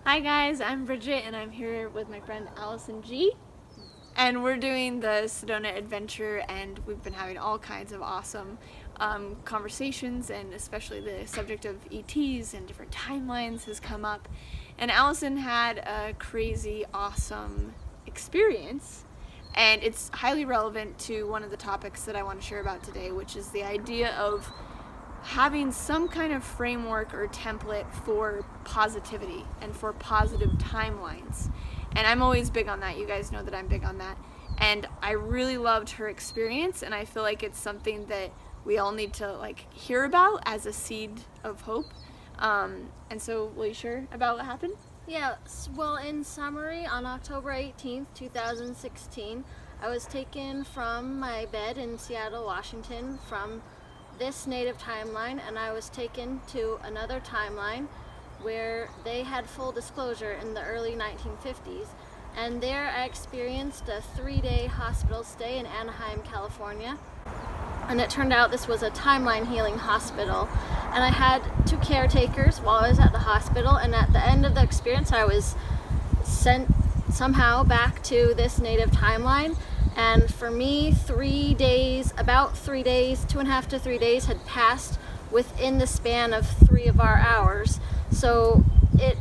Hi guys, I'm Bridget and I'm here with my friend Allison G. And we're doing the Sedona adventure and we've been having all kinds of awesome conversations, and especially the subject of ETs and different timelines has come up. And Allison had a crazy awesome experience, and it's highly relevant to one of the topics that I want to share about today, which is the idea of having some kind of framework or template for positivity and for positive timelines. And I'm always big on that. You guys know that I'm big on that. And I really loved her experience, and I feel like it's something that we all need to hear about as a seed of hope. And so, will you share about what happened? Yeah, well, in summary, on October 18th, 2016, I was taken from my bed in Seattle, Washington, from this native timeline, and I was taken to another timeline where they had full disclosure in the early 1950s. And there I experienced a 3-day hospital stay in Anaheim, California. And it turned out this was a timeline healing hospital. And I had 2 caretakers while I was at the hospital, and at the end of the experience I was sent somehow back to this native timeline. And for me, 3 days, about 3 days, 2.5 to 3 days had passed within the span of 3 of our hours. So it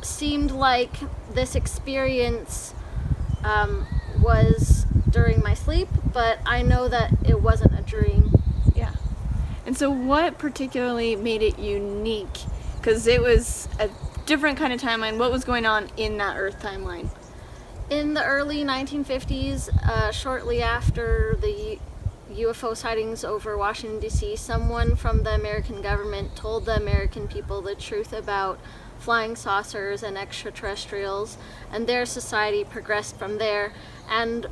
seemed like this experience was during my sleep, but I know that it wasn't a dream. Yeah. And so what particularly made it unique? Because it was a different kind of timeline. What was going on in that Earth timeline? In the early 1950s, shortly after the UFO sightings over Washington, D.C., someone from the American government told the American people the truth about flying saucers and extraterrestrials, and their society progressed from there. And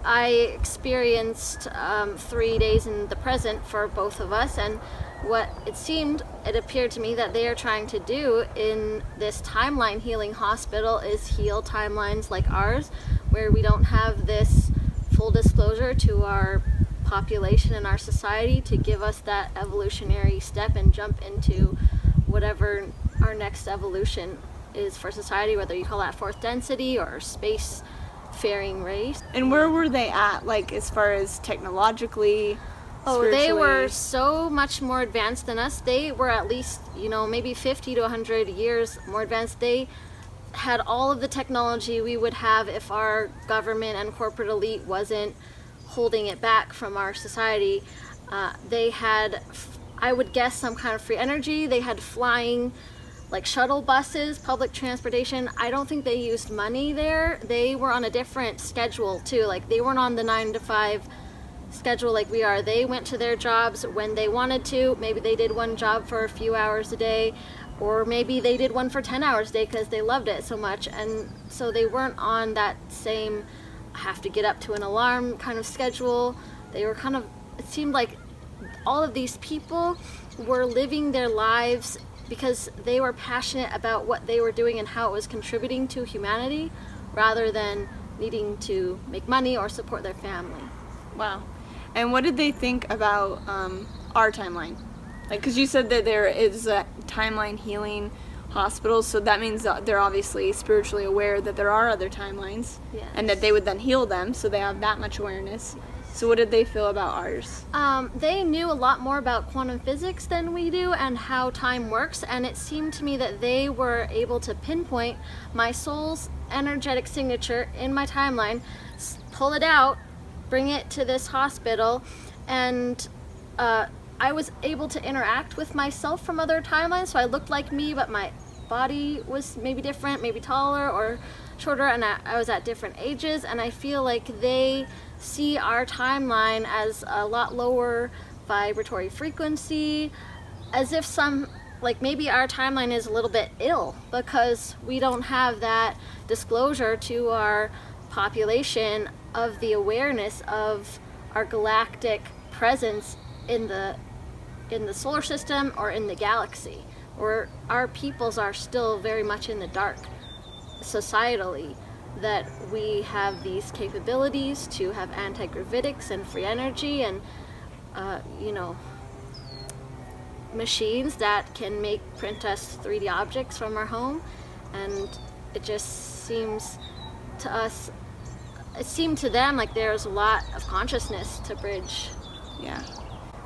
I experienced 3 days in the present for both of us, and what it appeared to me that they are trying to do in this timeline healing hospital is heal timelines like ours, where we don't have this full disclosure to our population and our society to give us that evolutionary step and jump into whatever our next evolution is for society, whether you call that fourth density or spacefaring race. And where were they at, as far as technologically? Oh, they were so much more advanced than us. They were at least, maybe 50 to 100 years more advanced. They had all of the technology we would have if our government and corporate elite wasn't holding it back from our society. They had, I would guess, some kind of free energy. They had flying, shuttle buses, public transportation. I don't think they used money there. They were on a different schedule too. They weren't on the 9 to 5 schedule like we are. They went to their jobs when they wanted to. Maybe they did one job for a few hours a day, or maybe they did one for 10 hours a day because they loved it so much. And so they weren't on that same have to get up to an alarm kind of schedule. They were it seemed like all of these people were living their lives because they were passionate about what they were doing and how it was contributing to humanity, rather than needing to make money or support their family. Wow. And what did they think about our timeline? Because you said that there is a timeline healing hospital, so that means that they're obviously spiritually aware that there are other timelines. Yes. And that they would then heal them, so they have that much awareness. So what did they feel about ours? They knew a lot more about quantum physics than we do and how time works, and it seemed to me that they were able to pinpoint my soul's energetic signature in my timeline, pull it out, bring it to this hospital, and I was able to interact with myself from other timelines. So I looked like me, but my body was maybe different, maybe taller or shorter, and I was at different ages. And I feel like they see our timeline as a lot lower vibratory frequency, as if maybe our timeline is a little bit ill because we don't have that disclosure to our population of the awareness of our galactic presence in the solar system or in the galaxy, where our peoples are still very much in the dark societally, that we have these capabilities to have anti-gravitics and free energy and machines that can print us 3D objects from our home. and it just seems to us, it seemed to them like there's a lot of consciousness to bridge. Yeah.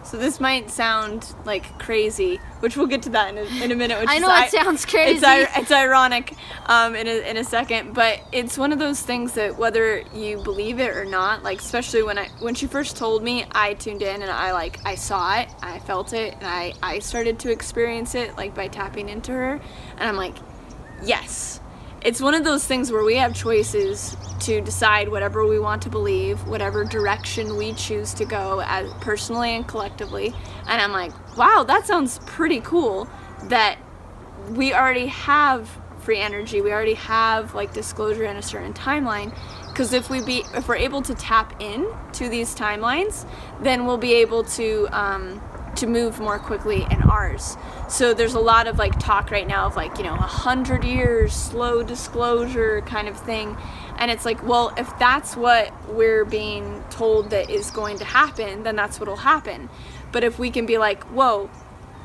So this might sound like crazy, which we'll get to that in a minute. Which I know it sounds crazy. It's ironic in a second, but it's one of those things that whether you believe it or not, like especially when she first told me, I tuned in and I saw it, I felt it, and I started to experience it like by tapping into her, and I'm like, yes. It's one of those things where we have choices to decide whatever we want to believe, whatever direction we choose to go as personally and collectively. And I'm like, wow, that sounds pretty cool that we already have free energy. We already have like disclosure in a certain timeline. Because if we're able to tap in to these timelines, then we'll be able to move more quickly in ours. So there's a lot of like talk right now of like, 100 years slow disclosure kind of thing, and it's like, well, if that's what we're being told that is going to happen, then that's what'll happen. But if we can be like, whoa,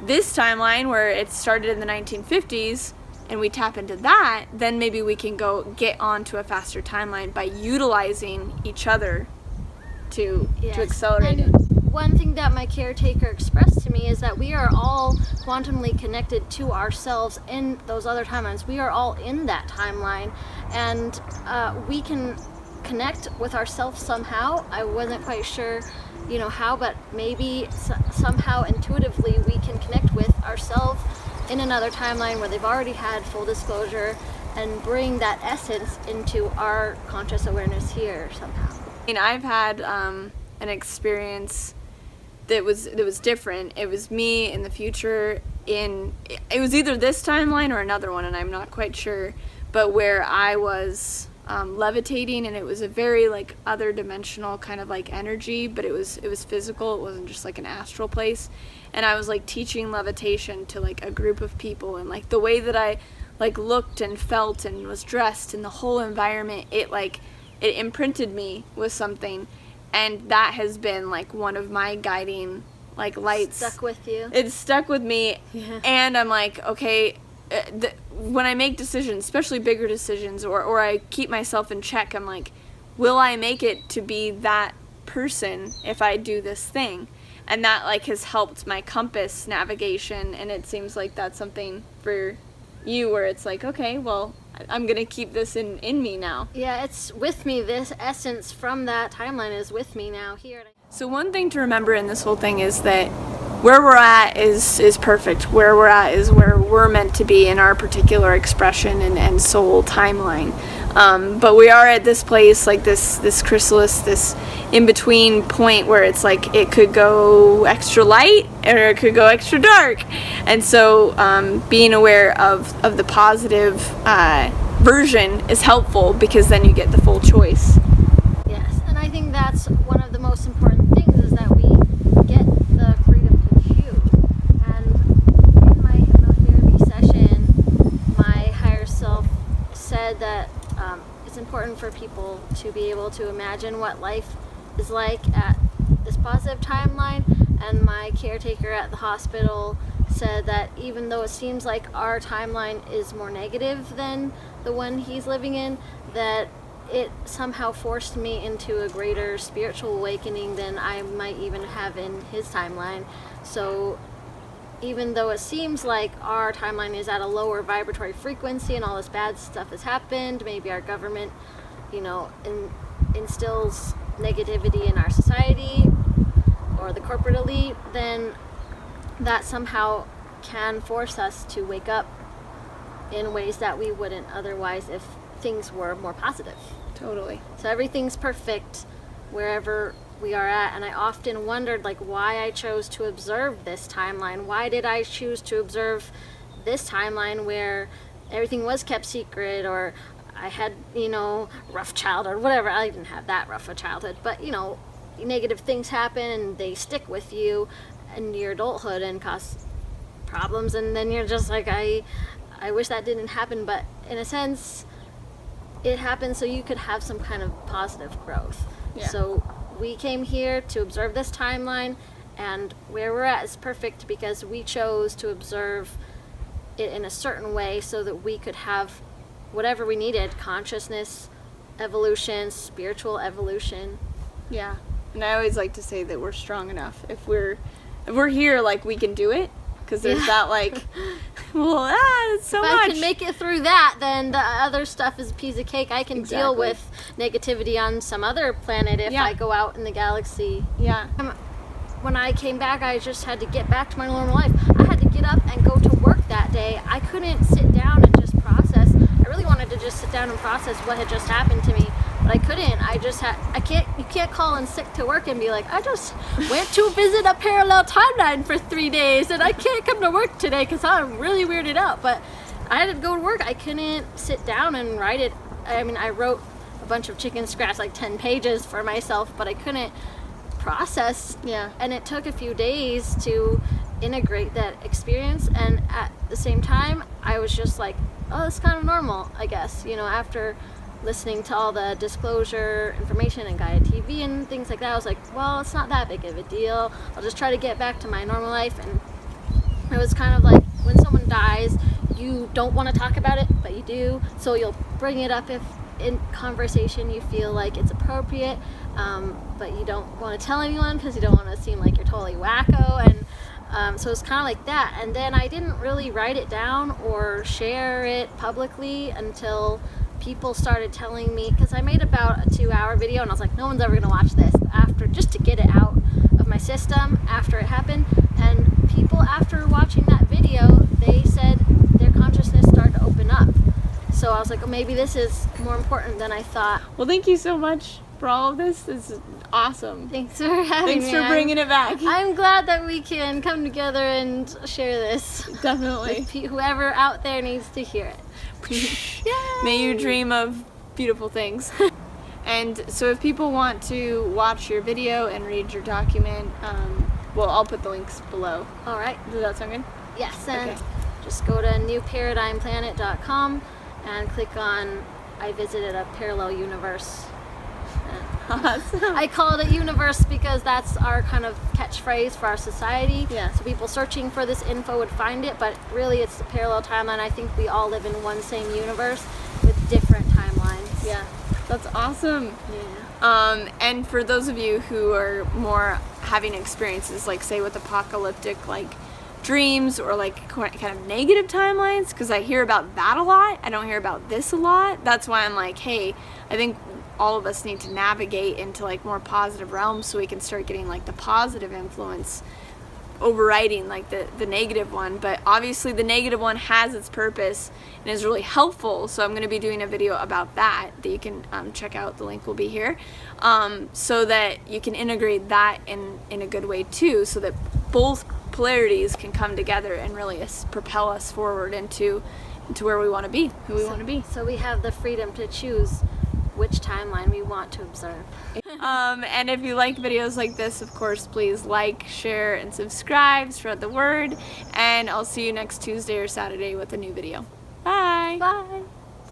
this timeline where it started in the 1950s and we tap into that, then maybe we can go get onto a faster timeline by utilizing each other to accelerate it. One thing that my caretaker expressed to me is that we are all quantumly connected to ourselves in those other timelines. We are all in that timeline, and we can connect with ourselves somehow. I wasn't quite sure, how, but maybe somehow intuitively we can connect with ourselves in another timeline where they've already had full disclosure and bring that essence into our conscious awareness here somehow. I've had an experience that was different. It was me in the future it was either this timeline or another one, and I'm not quite sure, but where I was levitating, and it was a very like other dimensional kind of like energy, but it was physical. It wasn't just like an astral place, and I was like teaching levitation to like a group of people, and like the way that I like looked and felt and was dressed and the whole environment, it imprinted me with something. And that has been like one of my guiding like lights. Stuck with you. It's stuck with me. Yeah. And I'm like, okay, when I make decisions, especially bigger decisions, or I keep myself in check, I'm like, will I make it to be that person if I do this thing? And that like has helped my compass navigation, and it seems like that's something for you where it's like, okay, well, I'm gonna keep this in me now. Yeah, it's with me. This essence from that timeline is with me now here. So one thing to remember in this whole thing is that where we're at is perfect. Where we're at is where we're meant to be in our particular expression and soul timeline. But we are at this place, like this chrysalis, this in-between point where it's like it could go extra light or it could go extra dark. And so being aware of the positive version is helpful, because then you get the full choice. Yes, and I think that's one of the most important things, is that we get the freedom to choose. And in my hypnotherapy session, my higher self said that it's important for people to be able to imagine what life is like at this positive timeline, and my caretaker at the hospital said that even though it seems like our timeline is more negative than the one he's living in, that it somehow forced me into a greater spiritual awakening than I might even have in his timeline. So even though it seems like our timeline is at a lower vibratory frequency and all this bad stuff has happened, maybe our government, instills negativity in our society, or the corporate elite, then that somehow can force us to wake up in ways that we wouldn't otherwise if things were more positive. Totally. So everything's perfect wherever we are at, and I often wondered like why I chose to observe this timeline. Why did I choose to observe this timeline where everything was kept secret, or I had, rough childhood, whatever. I didn't have that rough a childhood, but negative things happen and they stick with you in your adulthood and cause problems, and then you're just like, I wish that didn't happen, but in a sense it happened so you could have some kind of positive growth. Yeah. So we came here to observe this timeline, and where we're at is perfect because we chose to observe it in a certain way so that we could have whatever we needed, consciousness evolution, spiritual evolution. Yeah. And I always like to say that we're strong enough. If we're here, like, we can do it. Because there's that, like, well, it's so if much. I can make it through that, then the other stuff is a piece of cake. I can deal with negativity on some other planet if I go out in the galaxy. Yeah. When I came back, I just had to get back to my normal life. I had to get up and go to work that day. I couldn't sit down and just process. I really wanted to just sit down and process what had just happened to me, but I couldn't. You can't call in sick to work and be like, I just went to visit a parallel timeline for 3 days and I can't come to work today because I'm really weirded out. But I had to go to work. I couldn't sit down and write it. I mean, I wrote a bunch of chicken scratch, like 10 pages for myself, but I couldn't process. Yeah. And it took a few days to integrate that experience, and at the same time I was just like, oh, it's kind of normal, I guess, after listening to all the disclosure information and Gaia TV and things like that. I was like, well, it's not that big of a deal. I'll just try to get back to my normal life. And it was kind of like when someone dies, you don't want to talk about it, but you do, so you'll bring it up if in conversation you feel like it's appropriate, but you don't want to tell anyone because you don't want to seem like you're totally wacko. And so it's kind of like that. And then I didn't really write it down or share it publicly until people started telling me, because I made about a 2-hour video and I was like, no one's ever gonna watch this, after, just to get it out of my system after it happened. And people, after watching that video, they said their consciousness started to open up. So I was like, oh, maybe this is more important than I thought. Well, thank you so much for all of this. This is awesome. Thanks for having me. Thanks for bringing it back. I'm glad that we can come together and share this. Definitely. With whoever out there needs to hear it. May you dream of beautiful things. And so if people want to watch your video and read your document, well, I'll put the links below. All right. Does that sound good? Yes, and Okay. just go to newparadigmplanet.com and click on I visited a parallel universe. Awesome. I call it a universe because that's our kind of catchphrase for our society. Yeah. So people searching for this info would find it, but really it's a parallel timeline. I think we all live in one same universe with different timelines. Yeah, that's awesome. Yeah. And for those of you who are more having experiences, like say with apocalyptic, like dreams or like kind of negative timelines, because I hear about that a lot. I don't hear about this a lot. That's why I'm like, hey, I think all of us need to navigate into like more positive realms so we can start getting like the positive influence overriding like the negative one. But obviously the negative one has its purpose and is really helpful, so I'm going to be doing a video about that you can check out. The link will be here, so that you can integrate that in a good way too, so that both polarities can come together and really propel us forward into where we want to be, who we want to be. So we have the freedom to choose which timeline we want to observe. And if you like videos like this, of course, please like, share, and subscribe, spread the word, and I'll see you next Tuesday or Saturday with a new video. Bye! Bye!